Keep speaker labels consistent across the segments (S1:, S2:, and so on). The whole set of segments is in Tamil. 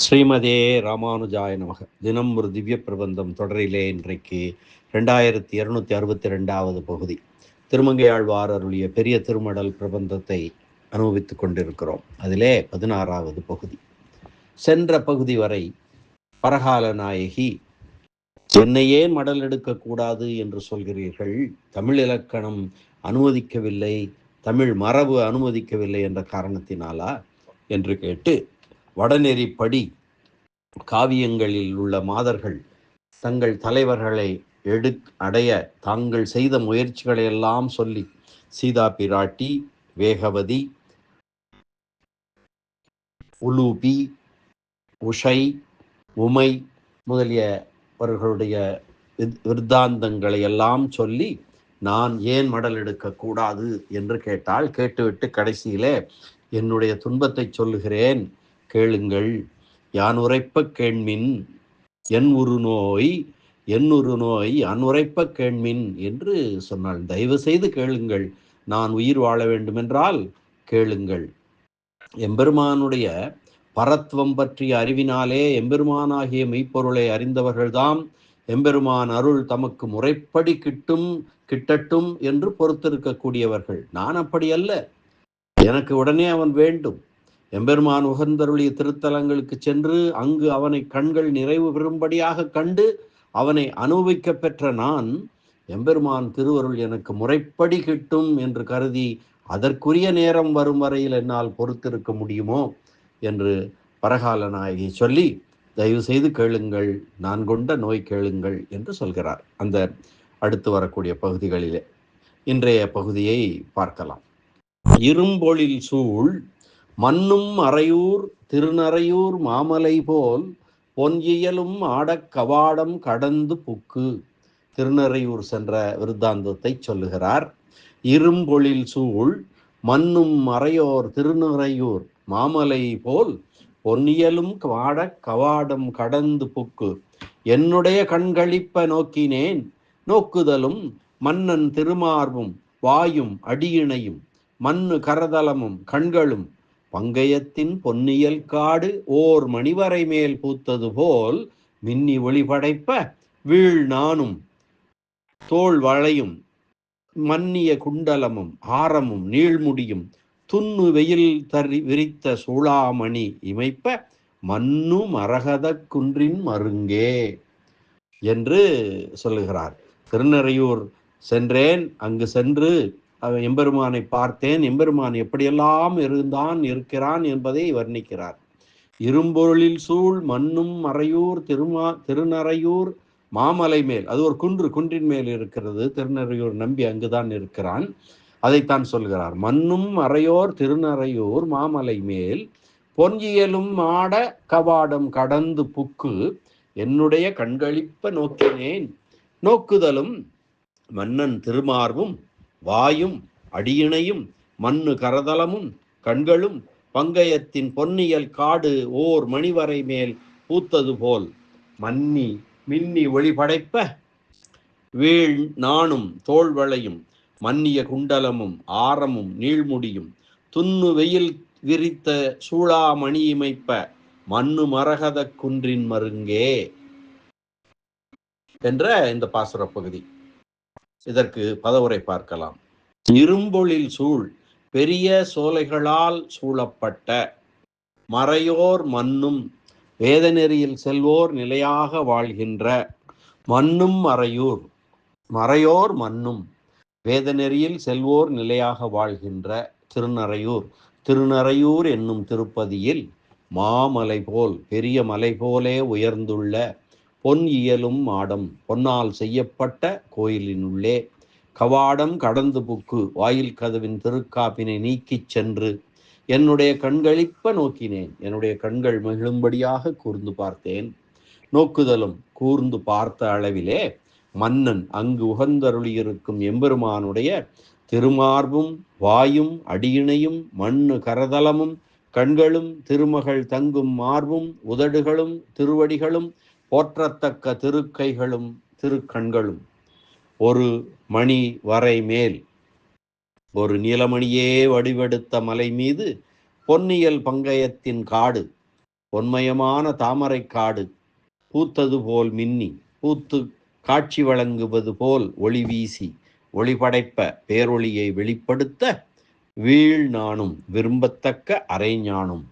S1: ஸ்ரீமதே ராமானுஜாய நமக. தினம் ஒரு திவ்ய பிரபந்தம் தொடரிலே இன்றைக்கு 2262வது பகுதி திருமங்கையாழ்வார் அருளிய பெரிய திருமடல் பிரபந்தத்தை அனுபவித்துக் கொண்டிருக்கிறோம். அதிலே 16வது பகுதி. சென்ற பகுதி வரை பரகால நாயகி, என்னை ஏன் மடல் எடுக்கக்கூடாது என்று சொல்கிறீர்கள்? தமிழ் இலக்கணம் அனுமதிக்கவில்லை, தமிழ் மரபு அனுமதிக்கவில்லை என்ற காரணத்தினாலா என்று கேட்டு, வடநெறிப்படி காவியங்களில் உள்ள மாதர்கள் தங்கள் தலைவர்களை அடைய தாங்கள் செய்த முயற்சிகளை எல்லாம் சொல்லி, சீதா பிராட்டி, வேகவதி, உலூபி, உஷை, உமை முதலியவர்களுடைய விருத்தாந்தங்களை எல்லாம் சொல்லி, நான் ஏன் மடல் எடுக்கக்கூடாது என்று கேட்டால், கேட்டுவிட்டு கடைசியிலே என்னுடைய துன்பத்தை சொல்லுகிறேன், கேளுங்கள். யான் உரைப்ப கேண்மின் என் உரு நோய் அனுரைப்ப கேண்மின் என்று சொன்னாள். தயவு செய்து கேளுங்கள், நான் உயிர் வாழ வேண்டுமென்றால் கேளுங்கள். எம்பெருமானுடைய பரத்வம் பற்றிய அறிவினாலே எம்பெருமானாகிய மெய்ப்பொருளை அறிந்தவர்கள்தாம் எம்பெருமான் அருள் தமக்கு முறைப்படி கிட்டட்டும் என்று பொறுத்திருக்கக்கூடியவர்கள். நான் அப்படி அல்ல. எனக்கு உடனே அவன் வேண்டும். எம்பெருமான் உகந்தருளிய திருத்தலங்களுக்கு சென்று அங்கு அவனை கண்கள் நிறைவு பெறும்படியாக கண்டு அவனை அனுபவிக்க பெற்ற நான், எம்பெருமான் திருவருள் எனக்கு முறைப்படி கிட்டும் என்று கருதி அதற்குரிய நேரம் வரும் வரையில் என்னால் பொறுத்திருக்க முடியுமோ என்று பரகால நாயகி சொல்லி, தயவு செய்து கேளுங்கள், நான் கொண்ட நோய் கேளுங்கள் என்று சொல்கிறார். அந்த அடுத்து வரக்கூடிய பகுதிகளிலே இன்றைய பகுதியை பார்க்கலாம். இரும்பொழில் சூழ் மன்னும் அறையூர் திருநறையூர் மாமலை போல் பொன்இயலும் ஆடக் கவாடம் கடந்து புக்கு. திருநறையூர் சென்ற விருத்தாந்தத்தை சொல்லுகிறார். இரும்பொழில் சூழ் மன்னும் அறையோர் திருநறையூர் மாமலை போல் பொன்னியலும் ஆடக் கவாடம் கடந்து புக்கு. என்னுடைய கண்களிப்ப நோக்கினேன், நோக்குதலும் மன்னன் திருமார்பும் வாயும் அடியிணையும் மண்ணு கரதலமும் கண்களும் பங்கயத்தின் பொன்னியல் காடு ஓர் மணிவரை மேல் பூத்தது போல் மின்னி ஒளிபடைப்ப வீழ் நானும் தோல் வளையும் மன்னிய குண்டலமும் ஆரமும் நீழ்முடியும் துண்ணு வெயில் விரித்த சூளாமணி இமைப்ப மன்னு மரகத குன்றின் மருங்கே என்று சொல்லுகிறார். திருநறையூர் சென்றேன். அங்கு சென்று எம்பெருமானை பார்த்தேன். எம்பெருமான் எப்படியெல்லாம் இருக்கிறான் என்பதை வர்ணிக்கிறார். இரும்பொருளில் சூழ் மன்னும் மறையூர் திருநறையூர் மாமலை மேல், அது ஒரு குன்றின் மேல் இருக்கிறது. திருநறையூர் நம்பி அங்குதான் இருக்கிறான். அதைத்தான் சொல்கிறார். மன்னும் மறையோர் திருநறையூர் மாமலை மேல் பொன்இயலும் ஆட கவாடம் கடந்து புக்கு. என்னுடைய கண்களிப்ப நோக்கினேன், நோக்குதலும் மன்னன் திருமார்பும் வாயும் அடியிணையும் மண்ணு கரதலமும் கண்களும் பங்கயத்தின் பொன்னியல் காடு ஓர் மணிவரை மேல் பூத்தது போல் மின்னி ஒளிபடைப்ப வீழ் நானும் தோல்வளையும் மன்னிய குண்டலமும் ஆரமும் நீழ்முடியும் துண்ணு வெயில் விரித்த சூளாமணி இமைப்ப மண்ணு மரகத குன்றின் மருங்கே என்ற இந்த பாசுர பகுதி. இதற்கு பதவுரை பார்க்கலாம். இரும்பொழில் சூழ், பெரிய சோலைகளால் சூழப்பட்ட, மறையோர் மன்னும், வேதநெறியில் செல்வோர் நிலையாக வாழ்கின்ற, மன்னும் மறையோர் மன்னும், வேதநெறியில் செல்வோர் நிலையாக வாழ்கின்ற திருநறையூர் என்னும் திருப்பதியில் மாமலை போல், பெரிய மலை போலே உயர்ந்துள்ள பொன்இயலும் ஆடம், பொன்னால் செய்யப்பட்ட கோயிலினுள்ளே கவாடம் கடந்து புக்கு, வாயில் கதவின் திருக்காப்பினை நீக்கிச் சென்று என்னுடைய கண்களிப்ப நோக்கினேன். என்னுடைய கண்கள் மகிழும்படியாக கூர்ந்து பார்த்தேன். நோக்குதலும் கூர்ந்து பார்த்த அளவிலே மன்னன் அங்கு உகந்தருளியிருக்கும் எம்பெருமானுடைய திருமார்பும் வாயும் அடியிணையும் மண்ணு கரதலமும் கண்களும் திருமகள் தங்கும் மார்பும் உதடுகளும் திருவடிகளும் போற்றத்தக்க திருக்கைகளும் திருக்கண்களும் ஒரு மணி வரை மேல், ஒரு நீலமணியே வடிவெடுத்த மலை மீது பொன்னியல் பங்கயத்தின் காடு பொன்மயமான தாமரை காடு பூத்தது போல் மின்னி பூத்து காட்சி வழங்குவது போல் ஒளி வீசி ஒளி படைப்ப பேரொளியை வெளிப்படுத்த வீழ் நானும் விரும்பத்தக்க அரைஞானும்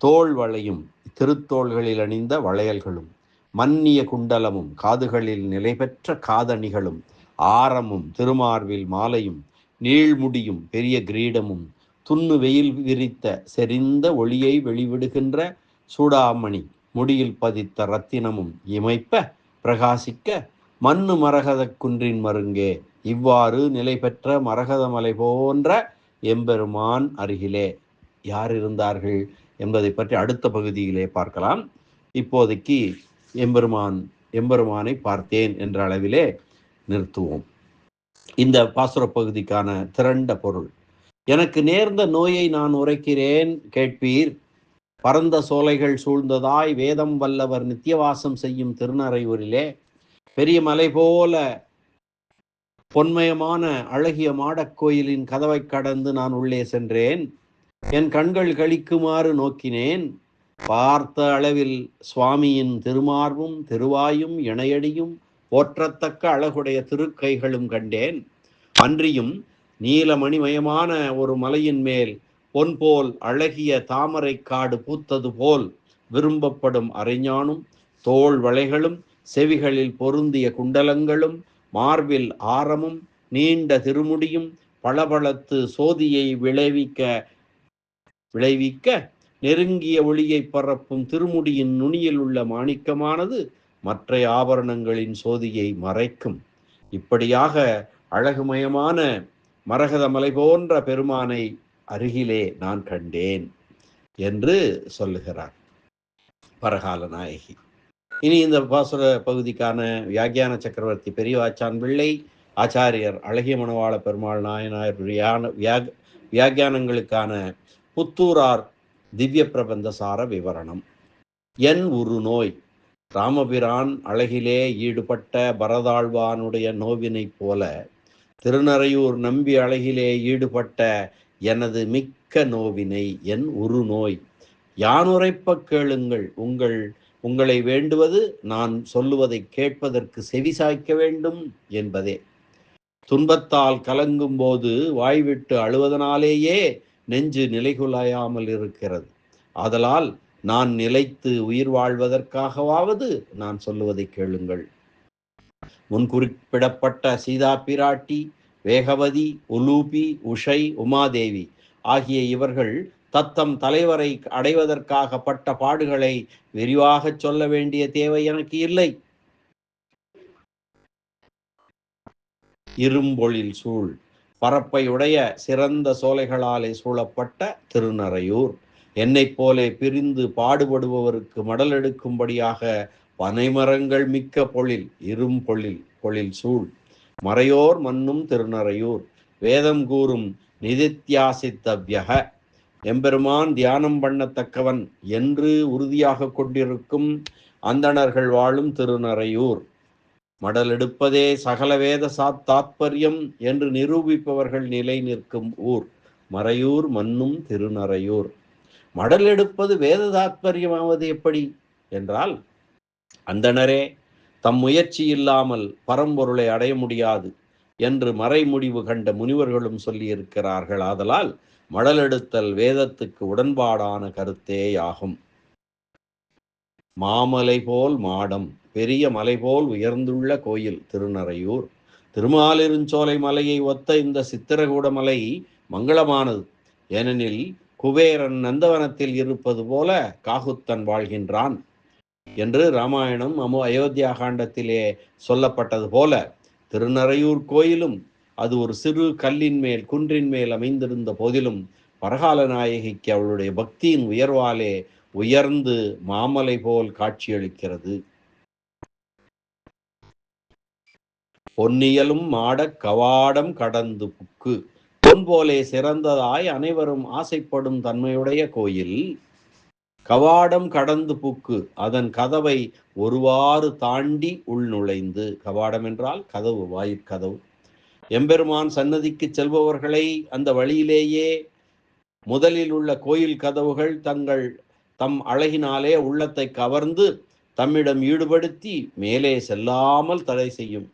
S1: தோள் வளையும் திருத்தோள்களில் அணிந்த வளையல்களும் மன்னிய குண்டலமும் காதுகளில் நிலை பெற்ற காதணிகளும் ஆரமும் திருமார்பில் மாலையும் நீழ்முடியும் பெரிய கிரீடமும் துண்ணு வெயில் விரித்த செறிந்த ஒளியை வெளிவிடுகின்ற சூடாமணி முடியில் பதித்த ரத்தினமும் இமைப்ப பிரகாசிக்க மண்ணு மரகத குன்றின் மருங்கே இவ்வாறு நிலை பெற்ற மரகத மலை போன்ற எம்பெருமான் அருகிலே யார் இருந்தார்கள் என்பதை பற்றி அடுத்த பகுதியிலே பார்க்கலாம். இப்போதைக்கு எம்பெருமானை பார்த்தேன் என்ற அளவிலே நிறுத்துவோம். இந்த பாசுர பகுதிக்கான திரண்ட பொருள்: எனக்கு நேர்ந்த நோயை நான் உரைக்கிறேன் கேட்பீர். பரந்த சோலைகள் சூழ்ந்ததாய் வேதம் வல்லவர் நித்தியவாசம் செய்யும் திருநறையூரிலே பெரிய மலை போல பொன்மயமான அழகிய மாடக்கோயிலின் கதவை கடந்து நான் உள்ளே சென்றேன். என் கண்கள் கழிக்குமாறு நோக்கினேன். பார்த்த அளவில் சுவாமியின் திருமார்பும் திருவாயும் இணையடியும் போற்றத்தக்க அழகுடைய திருக்கைகளும் கண்டேன். அன்றியும் நீலமணிமயமான ஒரு மலையின் மேல் பொன் போல் அழகிய தாமரை காடு பூத்தது போல் விரும்பப்படும் அரைஞானும் தோள் வளைகளும் செவிகளில் பொருந்திய குண்டலங்களும் மார்பில் ஆரமும் நீண்ட திருமுடியும் பளபளத்து சோதியை விளைவிக்க நெருங்கிய ஒளியை பரப்பும் திருமுடியின் நுனியில் உள்ள மாணிக்கமானது மற்ற ஆபரணங்களின் சோதியை மறைக்கும். இப்படியாக அழகுமயமான மரகத மலை போன்ற பெருமானை அருகிலே நான் கண்டேன் என்று சொல்லுகிறார் பரகால நாயகி. இனி இந்த பாசுர பகுதிக்கான வியாக்கியான சக்கரவர்த்தி பெரியவாச்சான் பிள்ளை, ஆச்சாரியர் அழகிய மணவாள பெருமாள் நாயனார் வியாக்கியானங்களுக்கான புத்தூரார் திவ்ய பிரபந்த சார விவரணம். என் உரு நோய் ராமபிரான் அழகிலே ஈடுபட்ட பரதாழ்வானுடைய நோவினை போல திருநறையூர் நம்பி அழகிலே ஈடுபட்ட எனது மிக்க நோவினை என் உரு நோய் யானுரைப்ப கேளுங்கள். உங்களை வேண்டுவது நான் சொல்லுவதை கேட்பதற்கு செவிசாய்க்க வேண்டும் என்பதே. துன்பத்தால் கலங்கும் போது வாய்விட்டு அழுவதனாலேயே நெஞ்சு நிலைகுலையாமல் இருக்கிறது. ஆதலால் நான் நிலைத்து உயிர் வாழ்வதற்காகவாவது நான் சொல்லுவதை கேளுங்கள். முன்குறிப்பிடப்பட்ட சீதா பிராட்டி, வேகவதி, உலூபி, உஷை, உமாதேவி ஆகிய இவர்கள் தத்தம் தலைவரை அடைவதற்காக பட்ட பாடுகளை விரிவாக சொல்ல வேண்டிய தேவை எனக்கு இல்லை. இரும்பொழில் சூழ் பரப்பை உடைய சிறந்த சோலைகளாலே சூழப்பட்ட திருநறையூர் என்னைப் போலே பிரிந்து பாடுபடுபவருக்கு மடல் எடுக்கும்படியாக பனைமரங்கள் மிக்க இரும்பொழில் சூழ் மறையோர் மன்னும் திருநறையூர் வேதம் கூறும் நிதித்தியாசித்தவ்யக எம்பெருமான் தியானம் பண்ணத்தக்கவன் என்று உறுதியாக கொண்டிருக்கும் அந்தணர்கள் வாழும் திருநறையூர் மடல் எடுப்பதே சகல வேத தாத்பரியம் என்று நிரூபிப்பவர்கள் நிலை நிற்கும் ஊர் மறையூர் மன்னும் திருநறையூர். மடல் எடுப்பது வேத தாத்பரியமாவது எப்படி என்றால், அந்தணரே தம் முயற்சி இல்லாமல் பரம்பொருளை அடைய முடியாது என்று மறைமுடிவு கண்ட முனிவர்களும் சொல்லியிருக்கிறார்கள். ஆதலால் மடலெடுத்தல் வேதத்துக்கு உடன்பாடான கருத்தேயாகும். மாமலை போல் மாடம் பெரிய மலை போல் உயர்ந்துள்ள கோயில் திருநறையூர். திருமாலிருஞ்சோலை மலையை ஒத்த இந்த சித்திரகூட மலை மங்களமானது. ஏனெனில் குபேரன் நந்தவனத்தில் இருப்பது போல காகுத்தன் வாழ்கின்றான் என்று ராமாயணம் அயோத்தியா காண்டத்திலே சொல்லப்பட்டது போல திருநறையூர் கோயிலும் அது ஒரு சிறு குன்றின் மேல் அமைந்திருந்த போதிலும் பரகால நாயகிக்கு அவளுடைய பக்தியின் உயர்வாலே உயர்ந்து மாமலை போல் காட்சியளிக்கிறது. பொன்னியலும் மாடக் கவாடம் கடந்து புக்கு பொன் போலே சிறந்ததாய் அனைவரும் ஆசைப்படும் தன்மையுடைய கோயில். கவாடம் கடந்து புக்கு அதன் கதவை ஒருவாறு தாண்டி உள்நுழைந்து, கவாடம் என்றால் கதவு, வாயிற்கதவு. எம்பெருமான் சன்னதிக்கு செல்பவர்களை அந்த வழியிலேயே முதலில் உள்ள கோயில் கதவுகள் தங்கள் தம் அழகினாலே உள்ளத்தை கவர்ந்து தம்மிடம் ஈடுபடுத்தி மேலே செல்லாமல் தடை செய்யும்.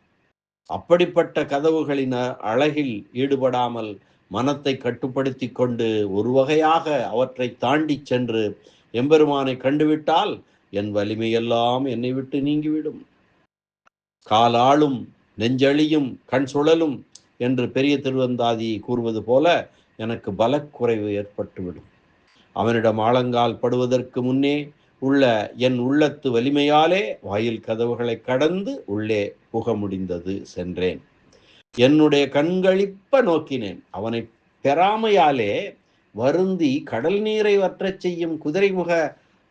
S1: அப்படிப்பட்ட கதவுகளின் அழகில் ஈடுபடாமல் மனத்தை கட்டுப்படுத்தி கொண்டு ஒரு வகையாக அவற்றை தாண்டி சென்று எம்பெருமானை கண்டுவிட்டால் என் வலிமையெல்லாம் என்னை விட்டு நீங்கிவிடும். காலாளும் நெஞ்சழியும் கண் சுழலும் என்று பெரிய திருவந்தாதி கூறுவது போல எனக்கு பலக்குறைவு ஏற்பட்டுவிடும். அவனிடம் ஆழங்கால் படுவதற்கு முன்னே உள்ள என் உள்ளத்து வலிமையாலே வாயில் கதவுகளை கடந்து உள்ளே புக முடிந்தது. சென்றேன். என்னுடைய கண்களிப்ப நோக்கினேன். அவனை பெறாமையாலே வருந்தி கடல் நீரை வற்றச் செய்யும் குதிரைமுக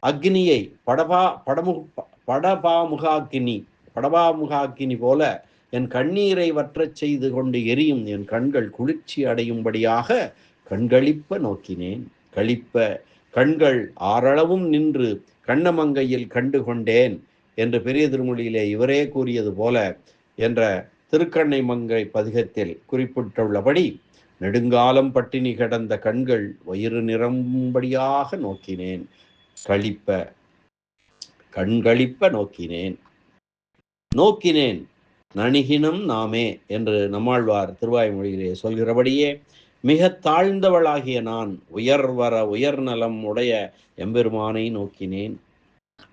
S1: அக்னியை படபாமுகாக்கினி போல என் கண்ணீரை வற்றச் செய்து கொண்டு எரியும் என் கண்கள் குளிர்ச்சி அடையும்படியாக கண்களிப்ப நோக்கினேன். களிப்ப கண்கள் ஆறளவும் நின்று கண்ணமங்கையில் கண்டு கொண்டேன் என்று பெரிய திருமொழியிலே இவரே கூறியது போல என்ற திருக்கண்ணை மங்கை பதிகத்தில் குறிப்பிட்டுள்ளபடி நெடுங்காலம் பட்டினி கிடந்த கண்கள் வயிறு நிரம்படியாக நோக்கினேன். கண்களிப்ப நோக்கினேன் நணிகினம் நாமே என்று நம்மாழ்வார் திருவாய்மொழியிலே சொல்கிறபடியே மிக தாழ்ந்தவளாகிய நான் உயர்நலம் உடைய எம்பெருமானை நோக்கினேன்.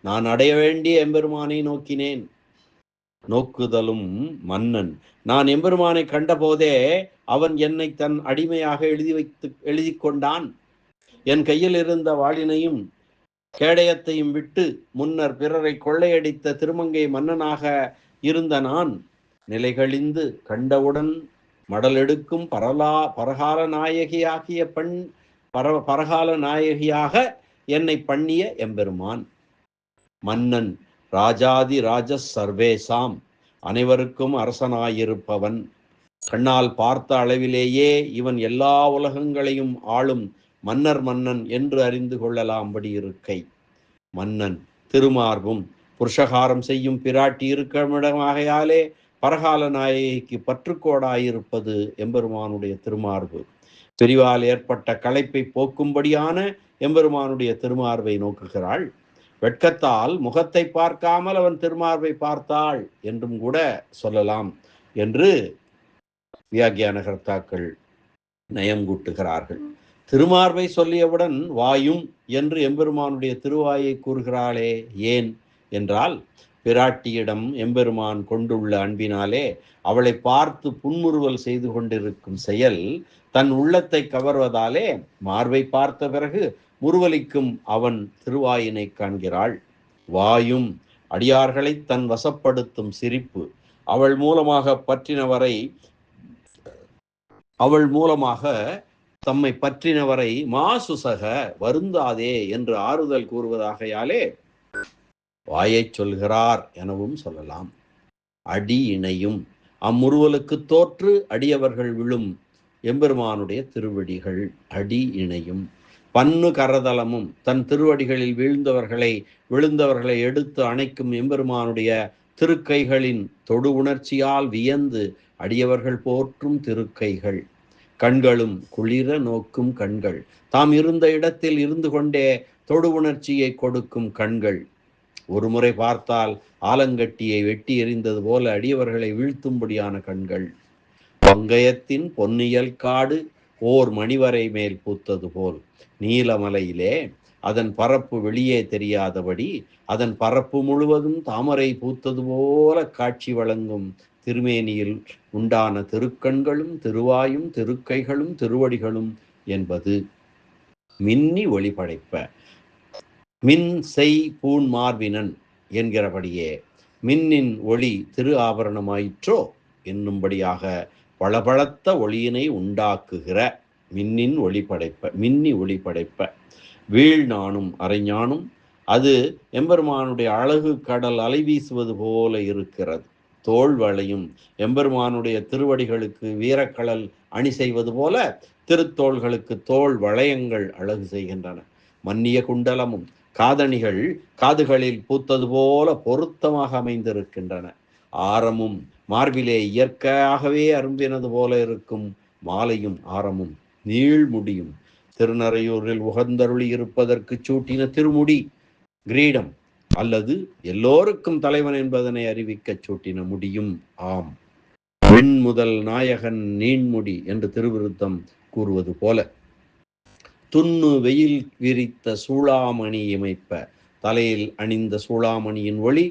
S1: நான் அடைய வேண்டிய எம்பெருமானை நோக்கினேன். நோக்குதலும் மன்னன். நான் எம்பெருமானை கண்டபோதே அவன் என்னை தன் அடிமையாக எழுதி கொண்டான். என் கையில் இருந்த வாளினையும் கேடயத்தையும் விட்டு முன்னர் பிறரை கொள்ளையடித்த திருமங்கை மன்னனாக இருந்த நான் நிலைகளிந்து கண்டவுடன் மடலெடுக்கும் பரகால நாயகியாக என்னை பண்ணிய எம்பெருமான் மன்னன். ராஜாதி ராஜ சர்வேசாம், அனைவருக்கும் அரசனாயிருப்பவன். கண்ணால் பார்த்த அளவிலேயே இவன் எல்லா உலகங்களையும் ஆளும் மன்னன் என்று அறிந்து கொள்ளலாம்படி இருக்கை. மன்னன் திருமார்பும் புருஷகாரம் செய்யும் பிராட்டி இருக்கமிடமாகையாலே பரகால நாயகிக்கு பற்றுக்கோடாயிருப்பது எம்பெருமானுடைய திருமார்பு. பிரிவால் ஏற்பட்ட களைப்பை போக்கும்படியான எம்பெருமானுடைய திருமார்பை நோக்குகிறாள். வெட்கத்தால் முகத்தை பார்க்காமல் அவன் திருமார்பை பார்த்தாள் என்றும் கூட சொல்லலாம் என்று வியாக்கியான கர்த்தாக்கள் நயம் கூட்டுகிறார்கள். திருமார்பை சொல்லியவுடன் வாயும் என்று எம்பெருமானுடைய திருவாயை கூறுகிறாளே ஏன் என்றால், பிராட்டியிடம் எம்பெருமான் கொண்டுள்ள அன்பினாலே அவளை பார்த்து புன்முறுவல் செய்து கொண்டிருக்கும் செயல் தன் உள்ளத்தை கவர்வதாலே மார்பை பார்த்த பிறகு முறுவலிக்கும் அவன் திருவாயினை காண்கிறாள். வாயும் அடியார்களை தன் வசப்படுத்தும் சிரிப்பு. அவள் மூலமாக தம்மை பற்றினவரை மாசுசக வருந்தாதே என்று ஆறுதல் கூறுவதாகையாலே வாயை சொல்கிறார் எனவும் சொல்லலாம். அடி இணையும் அம்முறுவலுக்கு தோற்று அடியவர்கள் விழும் எம்பெருமானுடைய திருவடிகள் அடி இணையும். பன்னு கரதலமும் தன் திருவடிகளில் விழுந்தவர்களை எடுத்து அணைக்கும் எம்பெருமானுடைய திருக்கைகளின் தொடு உணர்ச்சியால் வியந்து அடியவர்கள் போற்றும் திருக்கைகள். கண்களும் குளிர நோக்கும் கண்கள். தாம் இருந்த இடத்தில் இருந்து கொண்டே தொடு உணர்ச்சியை கொடுக்கும் கண்கள். ஒரு முறை பார்த்தால் ஆலங்கட்டியை வெட்டி எறிந்தது போல அடியவர்களை வீழ்த்தும்படியான கண்கள். பங்கயத்தின் பொன்னியல் காடு ஓர் மணிவரை மேல் பூத்தது போல் நீலமலையிலே அதன் பரப்பு வெளியே தெரியாதபடி அதன் பரப்பு முழுவதும் தாமரை பூத்தது போல காட்சி வழங்கும் திருமேனியில் உண்டான திருக்கண்களும் திருவாயும் திருக்கைகளும் திருவடிகளும் என்பது மின்னி ஒளி படைப்ப. மின் செய் பூண் மார்பினன் என்கிறபடியே மின்னின் ஒளி திரு ஆபரணமாயிற்றோ என்னும்படியாக பளபளத்த ஒளியினை உண்டாக்குகிற மின்னின் ஒளி படைப்ப மின்னி ஒளி படைப்ப. வீழ்நானும் அரைஞானும் அது எம்பெருமானுடைய அழகு கடல் அலை வீசுவது போல இருக்கிறது. தோல் வளையும் எம்பெருமானுடைய திருவடிகளுக்கு வீரக்கடல் அணி செய்வது போல திருத்தோள்களுக்கு தோல் வளையங்கள் அழகு செய்கின்றன. மன்னிய குண்டலமும் காதணிகள் காதுகளில் பூத்தது போல பொருத்தமாக அமைந்திருக்கின்றன. ஆரமும் மார்பிலே இயற்கையாகவே அரும்பினது போல இருக்கும் மாலையும் ஆரமும் நீழ்முடியும் திருநறையூரில் உகந்தருளி இருப்பதற்கு சூட்டின திருமுடி கிரீடம், அல்லது எல்லோருக்கும் தலைவன் என்பதனை அறிவிக்கச் சூட்டின முடியும். ஆம், பெண் முதல் நாயகன் நீண்முடி என்று திருவிருத்தம் கூறுவது போல துண்ணு வெயில் விரித்த சூளாமணி இமைப்ப, தலையில் அணிந்த சூளாமணியின் ஒளி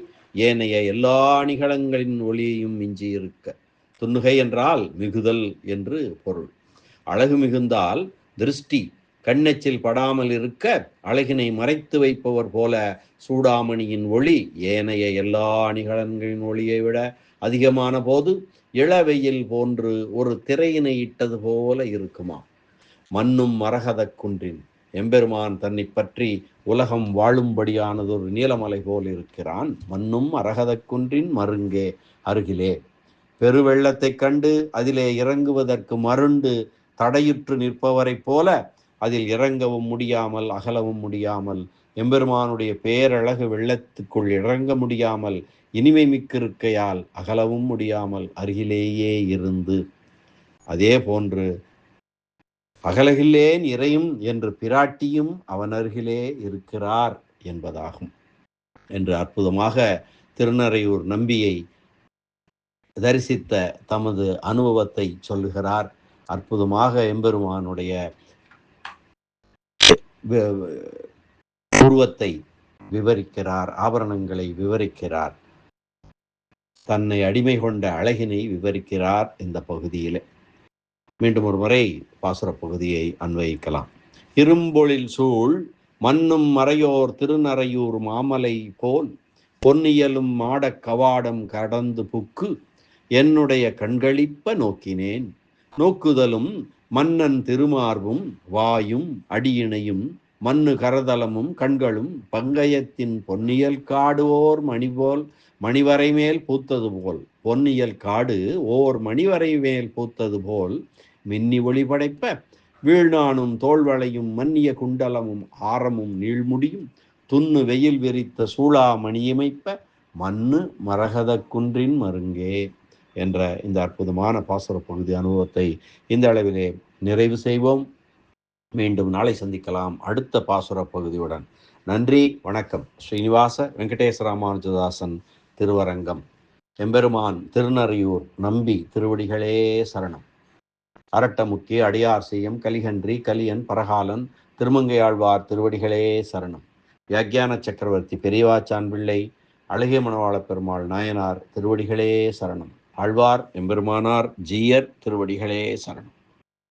S1: ஏனைய எல்லா அணிகலங்களின் ஒளியையும் மிஞ்சி இருக்க. துண்ணுகை என்றால் மிகுதல் என்று பொருள். அழகு மிகுந்தால் திருஷ்டி கண்ணெச்சில் படாமல் இருக்க அழகினை மறைத்து வைப்பவர் போல சூடாமணியின் ஒளி ஏனைய எல்லா அணிகலன்களின் ஒளியை விட அதிகமான போது இளவெயில் போன்று ஒரு திரையினை இட்டது போல இருக்குமா. மண்ணும் மரகத குன்றின் எம்பெருமான் தன்னை பற்றி உலகம் வாழும்படியானதொரு நீலமலை போல் இருக்கிறான். மண்ணும் மரகத குன்றின் மருங்கே அருகிலே. பெருவெள்ளத்தைக் கண்டு அதிலே இறங்குவதற்கு மருண்டு தடையுற்று நிற்பவரைப் போல அதில் இறங்கவும் முடியாமல் அகலவும் முடியாமல், எம்பெருமானுடைய பேரழகு வெள்ளத்துக்குள் இறங்க முடியாமல், இனிமை மிக்கிருக்கையால் அகலவும் முடியாமல் அருகிலேயே இருந்து, அதே போன்று அகலகில்லேன் இறையும் என்று பிராட்டியும் அவன் அருகிலே இருக்கிறார் என்பதாகும் என்று அற்புதமாக திருநறையூர் நம்பியை தரிசித்த தமது அனுபவத்தை சொல்லுகிறார். அற்புதமாக எம்பெருமானுடைய உருவத்தை விவரிக்கிறார், ஆபரணங்களை விவரிக்கிறார், தன்னை அடிமை கொண்ட அழகினை விவரிக்கிறார் இந்த பகுதியிலே. மீண்டும் ஒரு முறை பாசுர பகுதியை அன்வயிக்கலாம். இரும்பொழில் சூழ் மண்ணும் மறையோர் திருநறையூர் மாமலை போல் பொன்னியலும் மாடக் கவாடம் கடந்து புக்கு என்னுடைய கண்களிப்ப நோக்கினேன். நோக்குதலும் மன்னன் திருமார்பும் வாயும் அடியினையும் மண்ணு கரதலமும் கண்களும் பங்கயத்தின் பொன்னியல் காடு ஓர் மணிபோல் மணிவரை மேல் பூத்தது போல், பொன்னியல் காடு ஓர் மணிவரை மேல் பூத்தது போல் மின்னி ஒளி படைப்ப வீழ்நானும் தோல்வளையும் மன்னிய குண்டலமும் ஆரமும் நீழ்முடியும் துண்ணு வெயில் விரித்த சூளா மணியமைப்ப மண்ணு மரகத குன்றின் மருங்கே என்ற இந்த அற்புதமான பாசுர பகுதி அனுபவத்தை இந்த அளவிலே நிறைவு செய்வோம். மீண்டும் நாளை சந்திக்கலாம் அடுத்த பாசுர பகுதியுடன். நன்றி, வணக்கம். ஸ்ரீனிவாச வெங்கடேச ராமானுஜதாசன் திருவரங்கம். எம்பெருமான் திருநறையூர் நம்பி திருவடிகளே சரணம். அரட்டமுக்கி அடியார் செய்யம் கலிகன்றி கலியன் பரகாலன் திருமங்கையாழ்வார் திருவடிகளே சரணம். வியாக்கியான சக்கரவர்த்தி பெரியவாச்சான் பிள்ளை அழகிய மணவாள பெருமாள் நாயனார் திருவடிகளே சரணம். ஆழ்வார் எம்பெருமானார் ஜீயர் திருவடிகளே சரணம்.